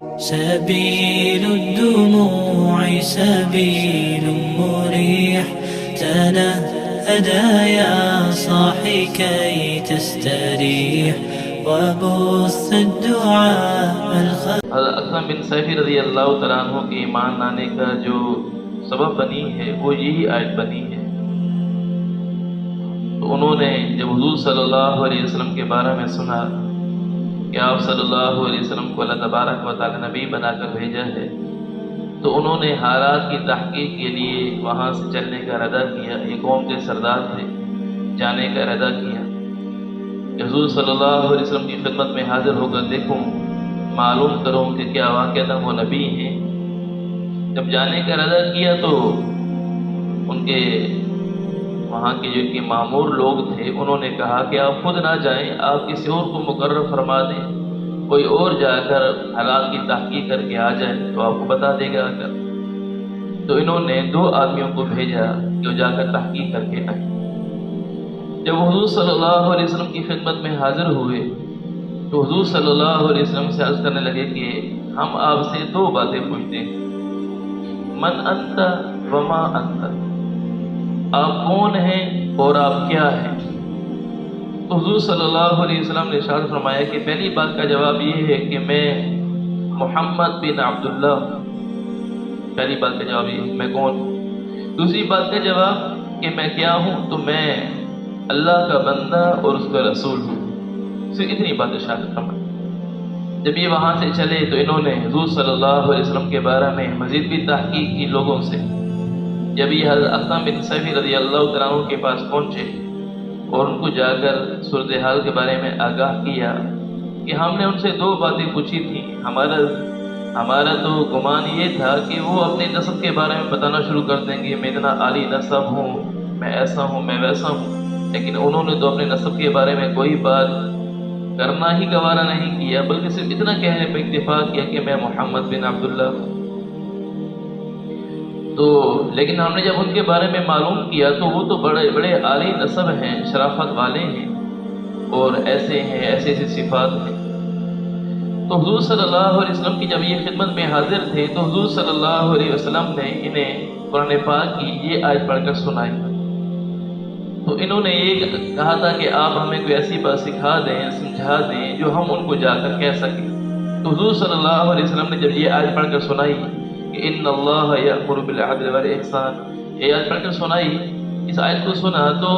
سبيل الدموع سبيل مريح تنهدى يا صاحي كي تستريح وبث الدعاء حضرت اکرم بن سیفی رضی اللہ تعالیٰ عنہ کے ایمان لانے کا جو سبب بنی ہے وہ یہی آیت بنی ہے۔ تو انہوں نے جب حضور صلی اللہ علیہ وسلم کے بارے میں سنا کہ آپ صلی اللہ علیہ وسلم کو اللہ تبارک و تعالیٰ نبی بنا کر بھیجا ہے، تو انہوں نے حالات کی تحقیق کے لیے وہاں سے چلنے کا ارادہ کیا۔ یہ قوم کے سردار تھے، جانے کا ارادہ کیا کہ حضور صلی اللہ علیہ وسلم کی خدمت میں حاضر ہو کر دیکھوں، معلوم کروں کہ کیا واقعہ وہ نبی ہیں۔ جب جانے کا ارادہ کیا تو ان کے وہاں کے جو کہ مامور لوگ تھے انہوں نے کہا کہ آپ خود نہ جائیں، آپ کسی اور کو مقرر فرما دیں، کوئی اور جا کر حالات کی تحقیق کر کے آ جائے تو آپ کو بتا دے گا اگر۔ تو انہوں نے 2 آدمیوں کو بھیجا کہ وہ جا کر تحقیق کر کے آئے۔ جب حضور صلی اللہ علیہ وسلم کی خدمت میں حاضر ہوئے تو حضور صلی اللہ علیہ وسلم سے عرض کرنے لگے کہ ہم آپ سے 2 باتیں پوچھتے ہیں، من انت وما انت، آپ کون ہیں اور آپ کیا ہیں؟ تو حضور صلی اللہ علیہ وسلم نے ارشاد فرمایا کہ پہلی بات کا جواب یہ ہے کہ میں محمد بن عبداللہ ہوں۔ پہلی بات کا جواب یہ ہے میں کون ہوں۔ دوسری بات کا جواب کہ میں کیا ہوں، تو میں اللہ کا بندہ اور اس کا رسول ہوں۔ صرف اتنی بات ارشاد فرمائی۔ جب یہ وہاں سے چلے تو انہوں نے حضور صلی اللہ علیہ وسلم کے بارے میں مزید بھی تحقیق کی لوگوں سے۔ جب یہ حضرت اکرم بن سیفی رضی اللہ تعالیٰ عنہ کے پاس پہنچے اور ان کو جا کر صورتحال کے بارے میں آگاہ کیا کہ ہم نے ان سے 2 باتیں پوچھی تھیں، ہمارا تو گمان یہ تھا کہ وہ اپنے نسب کے بارے میں بتانا شروع کر دیں گے، میں اتنا عالی نسب ہوں، میں ایسا ہوں، میں ویسا ہوں، لیکن انہوں نے تو اپنے نسب کے بارے میں کوئی بات کرنا ہی گوارا نہیں کیا، بلکہ صرف اتنا کہنے پہ اکتفا کیا کہ میں محمد بن عبداللہ ہوں۔ تو لیکن ہم نے جب ان کے بارے میں معلوم کیا تو وہ تو بڑے بڑے عالی نسب ہیں، شرافت والے ہیں اور ایسے ہیں، ایسے ایسے صفات ہیں۔ تو حضور صلی اللہ علیہ وسلم کی جب یہ خدمت میں حاضر تھے تو حضور صلی اللہ علیہ وسلم نے انہیں قرآن پاک کی یہ آیت پڑھ کر سنائی۔ تو انہوں نے یہ کہا تھا کہ آپ ہمیں کوئی ایسی بات سکھا دیں، سمجھا دیں جو ہم ان کو جا کر کہہ سکیں۔ تو حضور صلی اللہ علیہ وسلم نے جب یہ آیت پڑھ کر سنائی کہ ان اللہ یأمر بالعدل والإحسان، یہ آیت پڑھ کر سنائی، اس آیت کو سنا تو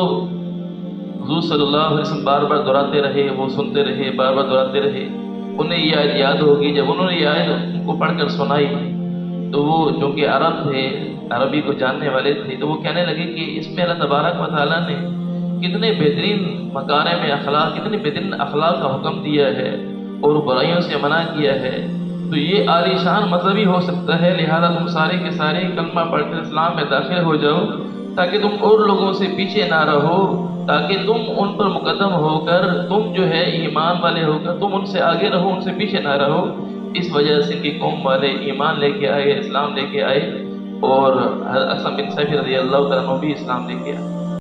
حضور صلی اللہ علیہ وسلم بار بار دہراتے رہے، وہ سنتے رہے، بار بار دہراتے رہے۔ انہیں یہ آیت یاد ہوگی۔ جب انہوں نے یہ آیت ان کو پڑھ کر سنائی تو وہ جو کہ عرب تھے، عربی کو جاننے والے تھے، تو وہ کہنے لگے کہ اس میں اللہ تبارک و تعالیٰ نے کتنے بہترین مکارم اخلاق، کتنے بہترین اخلاق کا حکم دیا ہے اور برائیوں سے منع کیا ہے، تو یہ عالی شان مطلب ہی ہو سکتا ہے، لہذا تم سارے کے سارے کلمہ پڑھ کر اسلام میں داخل ہو جاؤ تاکہ تم اور لوگوں سے پیچھے نہ رہو، تاکہ تم ان پر مقدم ہو کر تم جو ہے ایمان والے ہو کر تم ان سے آگے رہو، ان سے پیچھے نہ رہو۔ اس وجہ سے کہ قوم والے ایمان لے کے آئے، اسلام لے کے آئے، اور حضرت اکرم بن سیفی رضی اللہ تعالیٰ عنہ بھی اسلام لے کے آئے۔